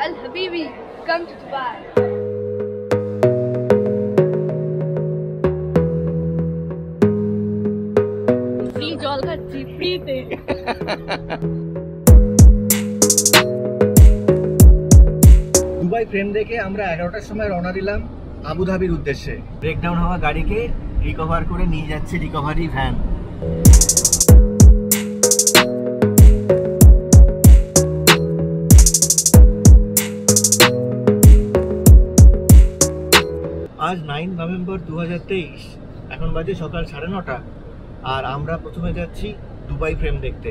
Al Habibi, come to Dubai. Free জল খাচ্ছি ফ্রিতে। দুবাই ফ্রেম দেখে আমরা 11টার সময় রওনা দিলাম আবুধাবির উদ্দেশ্যে। ব্রেকডাউন হওয়া গাড়িকে রিকভার করে নিয়ে যাচ্ছে রিকভারি ভ্যান। আজ 9 নভেম্বর 2023, এখন বাজে সকাল 9:30, আর আমরা প্রথমে যাচ্ছি দুবাই ফ্রেম দেখতে।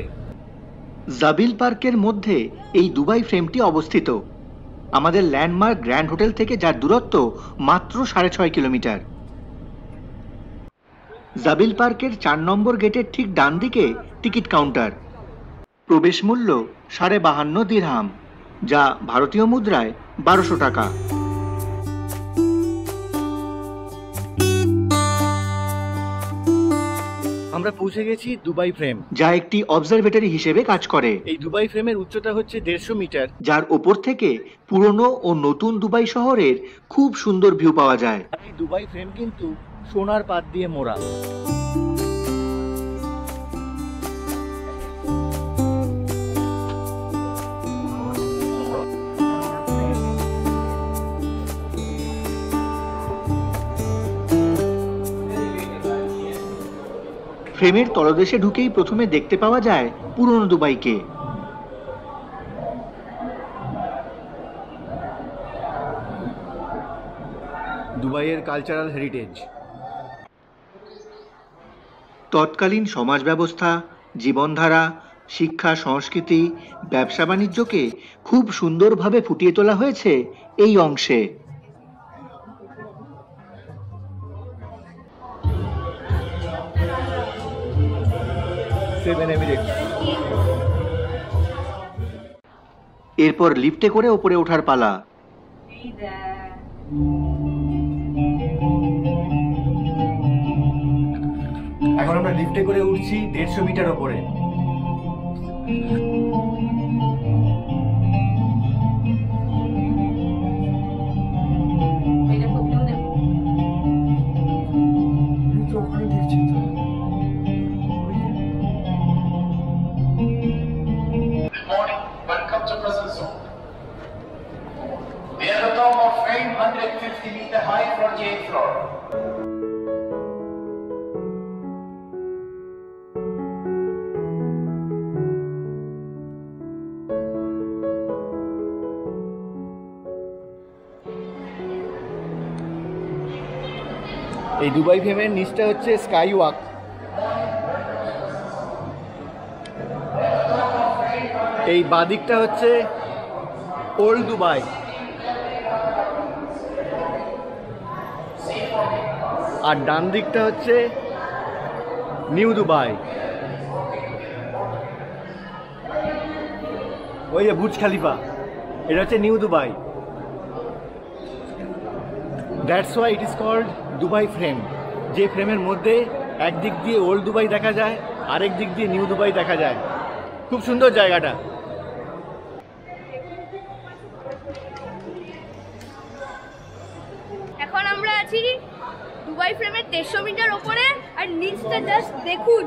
জাবিল পার্কের মধ্যে এই দুবাই ফ্রেমটি অবস্থিত। আমাদের ল্যান্ডমার্ক গ্র্যান্ড হোটেল থেকে যার দূরত্ব মাত্র 6.5 কিলোমিটার। জাবিল পার্কের 4 নম্বর গেটের ঠিক ডান দিকে টিকিট কাউন্টার। প্রবেশ মূল্য 52.5 দিরহাম, যা ভারতীয় মুদ্রায় 1200 টাকা। আমরা পৌঁছে গেছি দুবাই ফ্রেম, যা একটি অবজারভেটরি হিসেবে কাজ করে। এই দুবাই ফ্রেমের উচ্চতা হচ্ছে 150 মিটার, যার ওপর থেকে পুরনো ও নতুন দুবাই শহরের খুব সুন্দর ভিউ পাওয়া যায়। এই দুবাই ফ্রেম কিন্তু সোনার পাত দিয়ে মোড়া। ফ্রেমের তলদেশে ঢুকেই প্রথমে দেখতে পাওয়া যায় পুরনো দুবাইকে। দুবাইয়ের কালচারাল হেরিটেজ, তৎকালীন সমাজ ব্যবস্থা, জীবনধারা, শিক্ষা, সংস্কৃতি, ব্যবসা বাণিজ্যকে খুব সুন্দরভাবে ফুটিয়ে তোলা হয়েছে এই অংশে। এরপর লিফটে করে ওপরে ওঠার পালা। এখন আমরা লিফটে করে উঠছি 150 মিটার ওপরে। এই দুবাই ফ্রেমের নিচটা হচ্ছে স্কাই ওয়াক। এই বাদিকটা হচ্ছে ওল্ড দুবাই, আর ডান দিকটা হচ্ছে নিউ দুবাই। ওই যে বুর্জ খালিফা, এটা হচ্ছে New Dubai. That's why it is called Dubai Frame. যে ফ্রেমের মধ্যে একদিক দিয়ে ওল্ড দুবাই দেখা যায়, আরেক দিক দিয়ে নিউ দুবাই দেখা যায়। খুব সুন্দর জায়গাটা। এখন আমরা আছি দুবাই ফ্রেমের 150 মিটার উপরে, আর নিচটা জাস্ট দেখুন।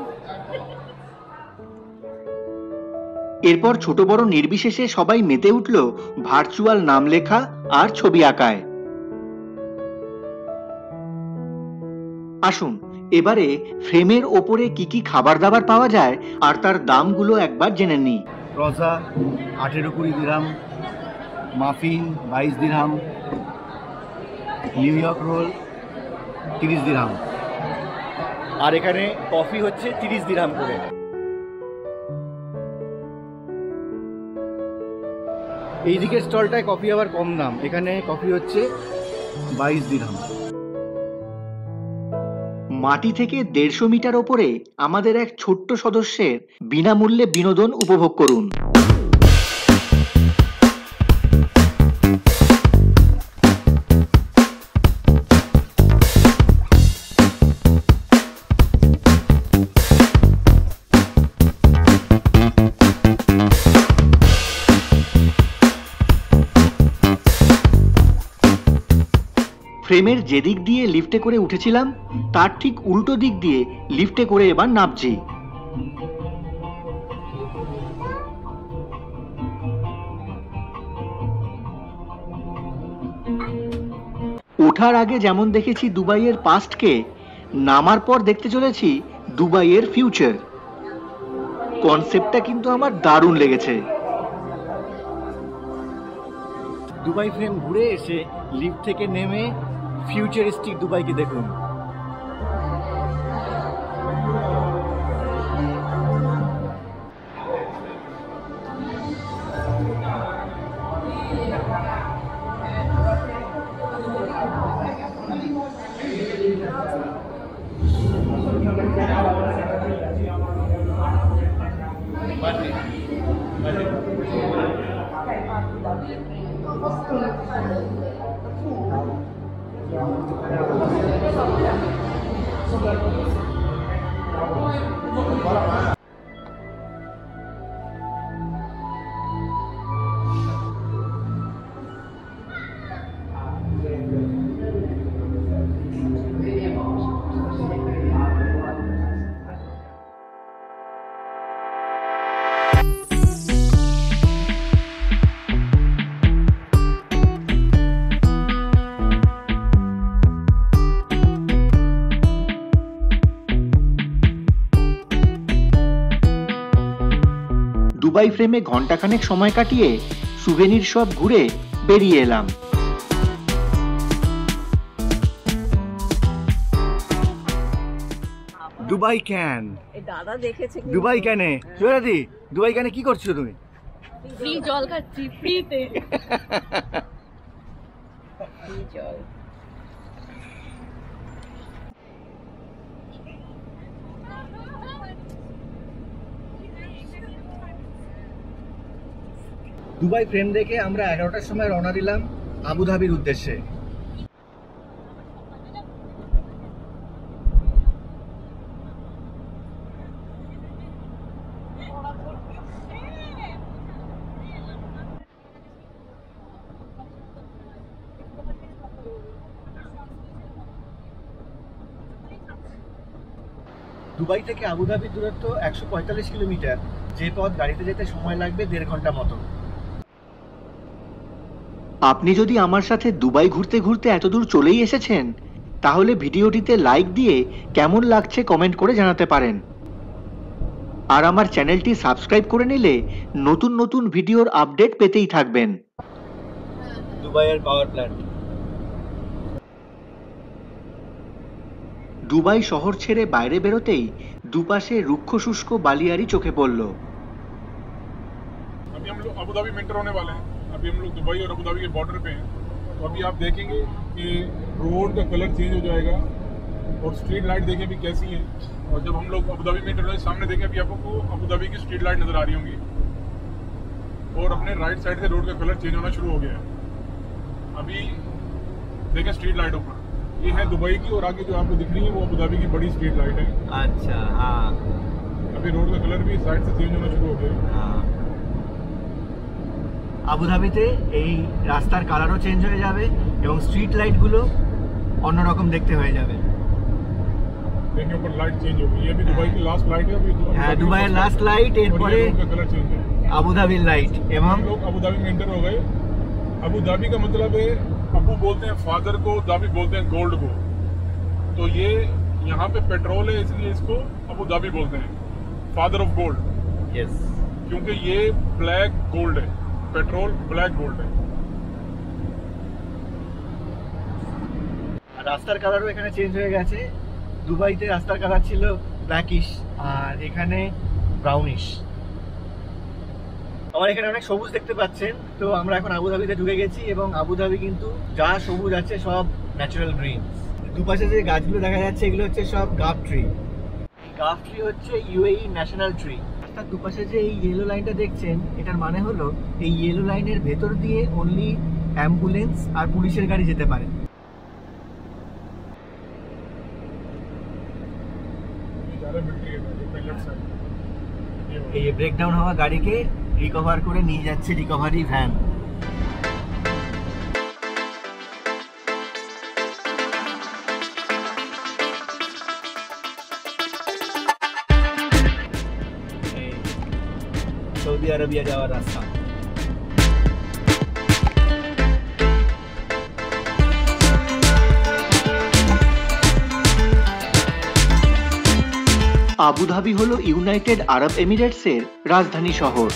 এরপর ছোট বড় নির্বিশেষে সবাই মেতে উঠল ভার্চুয়াল নাম লেখা আর ছবি আঁকায়। আসুন এবারে ফ্রেমের ওপরে কি কি খাবার দাবার পাওয়া যায় আর তার দামগুলো একবার জেনে নিই। রজা 18-20 দিরহাম, মাফিন 22 দিরহাম, নিউ ইয়র্ক রোল 30 দিরহাম, আর এখানে কফি হচ্ছে 30 দিরহাম করে। এই দিকের স্টলটায় কফি আবার কম দাম, এখানে কফি হচ্ছে 22 দিরহাম। মাটি থেকে 150 মিটার ওপরে আমাদের এক ছোট্ট সদস্যের বিনামূল্যে বিনোদন উপভোগ করুন। ফ্রেমের যেদিক দিয়ে লিফটে করে উঠেছিলাম তার ঠিক উল্টো দিক দিয়ে লিফটে করে এবার নামছি। ওঠার আগে যেমন দেখেছি দুবাইয়ের পাস্টকে, নামার পর দেখতে চলেছি দুবাইয়ের ফিউচার। কনসেপ্টটা কিন্তু আমার দারুণ লেগেছে। দুবাই ফ্রেম ঘুরে এসে লিফট থেকে নেমে ফিউচারিস্টিক দুবাইকে দেখুন। দুবাই ফ্রেমে ঘন্টাখানেক সময় কাটিয়ে সুভেনির সব ঘুরে বেরিয়ে এলাম। দুবাই ক্যান দাদা দেখেছে দুবাই ক্যানে জয়াদি দুবাই ক্যানে কি করছো তুমি? ফ্রি জল খাচ্ছি ফ্রিতে। জল দুবাই ফ্রেম দেখে আমরা 11টার সময় রওনা দিলাম আবুধাবির উদ্দেশ্যে। দুবাই থেকে আবুধাবির দূরত্ব 145 কিলোমিটার, যে পথ গাড়িতে যেতে সময় লাগবে 1.5 ঘন্টা মতো। আপনি যদি আমার সাথে দুবাই ঘুরতে ঘুরতে এতদূর চলেই এসেছেন, তাহলে ভিডিওটিতে লাইক দিয়ে কেমন লাগছে কমেন্ট করে জানাতে পারেন। আর আমার চ্যানেলটি সাবস্ক্রাইব করে নিলে নতুন নতুন ভিডিওর আপডেট পেতেই থাকবেন। দুবাইয়ের পাওয়ার প্ল্যান্ট। দুবাই শহর ছেড়ে বাইরে বেরোতেই দুপাশে রুক্ষ শুষ্ক বালিয়াড়ি চোখে পড়ল। अभी हम लोग अबू धाबी में एंटर होने वाले हैं। अभी हम लोग दुबई और अबू धाबी के बॉर्डर पे हैं। तो अभी आप देखेंगे कि रोड का कलर चेंज हो जाएगा और स्ट्रीट लाइट देखें भी कैसी है। और जब हम लोग अबू धाबी में एंटर होने सामने देखें, अभी आपको अबू धाबी की स्ट्रीट लाइट नजर आ रही होंगी और अपने राइट साइड से रोड का कलर चेंज होना शुरू हो गया है। अभी देखें स्ट्रीट लाइटों पर, ये है दुबई की और आगे जो आपको दिख रही है वो अबू धाबी की बड़ी स्ट्रीट लाइट है। अच्छा हाँ, अभी रोड का कलर भी साइड से चेंज होना शुरू हो गया है। আবুধাবিতে এই রাস্তার কালারও চেঞ্জ হয়ে যাবে এবং স্ট্রিট লাইটগুলো অন্যরকম দেখতে হয়ে যাবে। देखिए ऊपर लाइट चेंज हो गई, ये भी दुबई की लास्ट लाइट है। अभी হ্যাঁ, দুবাইয়ের লাস্ট লাইট, এরপরে कलर चेंज है আবুধাবির লাইট। এবং हम लोग अबू धाबी में एंटर हो गए। अबू धाबी का मतलब है, अबू बोलते हैं फादर को, धाबी बोलते हैं गोल्ड को। तो ये यहाँ पे पेट्रोल है, इसलिए इसको अबू धाबी बोलते हैं, फादर ऑफ गोल्ड। यस, क्योंकि ये ब्लैक गोल्ड है, पेट्रोल ब्लैक गोल्ड है। রাস্তার কালারও এখানে চেঞ্জ হয়ে গেছে। দুবাইতে রাস্তার কালার ছিল ব্ল্যাকিশ আর এখানে ব্রাউনিশ। আমার এখানে অনেক সবুজ দেখতে পাচ্ছেন। তো আমরা এখন আবুধাবিতে ঢুকে গেছি এবং আবুধাবি কিন্তু যা সবুজ আছে সব ন্যাচারাল গ্রিন। দুপাশে যে গাছগুলো দেখা যাচ্ছে এগুলো হচ্ছে সব গাফ ট্রি। গাফ ট্রি হচ্ছে ইউএই ন্যাশনাল ট্রি। রাস্তার দুপাশে যে এই ইয়েলো লাইনটা দেখছেন, এটার মানে হলো এই ইয়েলো লাইনের ভেতর দিয়ে অনলি অ্যাম্বুলেন্স আর পুলিশের গাড়ি যেতে পারে। এই ব্রেকডাউন হওয়া গাড়িকে রিকভার করে নিয়ে যাচ্ছে রিকভারি ভ্যান। আরবিয়া যাওয়ার রাস্তা। আবুধাবি হলো ইউনাইটেড আরব এমিরেটসের রাজধানী শহর।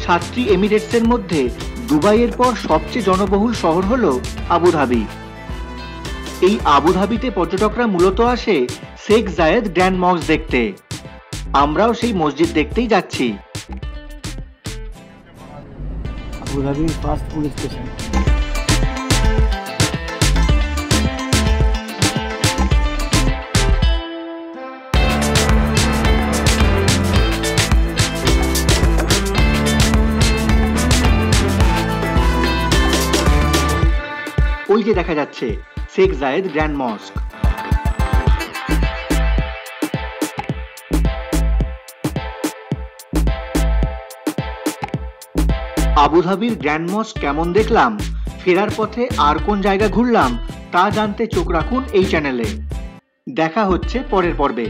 7টি এমিরেটসের মধ্যে দুবাইয়ের পর সবচেয়ে জনবহুল শহর হলো আবুধাবি। এই আবুধাবিতে পর্যটকরা মূলত আসে শেখ জায়েদ গ্র্যান্ড মস্ক দেখতে। আমরাও সেই মসজিদ দেখতেই যাচ্ছি। Abu Dhabi first police station. ওই যে দেখা যাচ্ছে শেখ জায়েদ গ্র্যান্ড মস্ক। আবুধাবির গ্র্যান্ড মস্ক কেমন দেখলাম, ফেরার পথে আর কোন জায়গা ঘুরলাম তা জানতে চোখ রাখুন এই চ্যানেলে। দেখা হচ্ছে পরের পর্বে।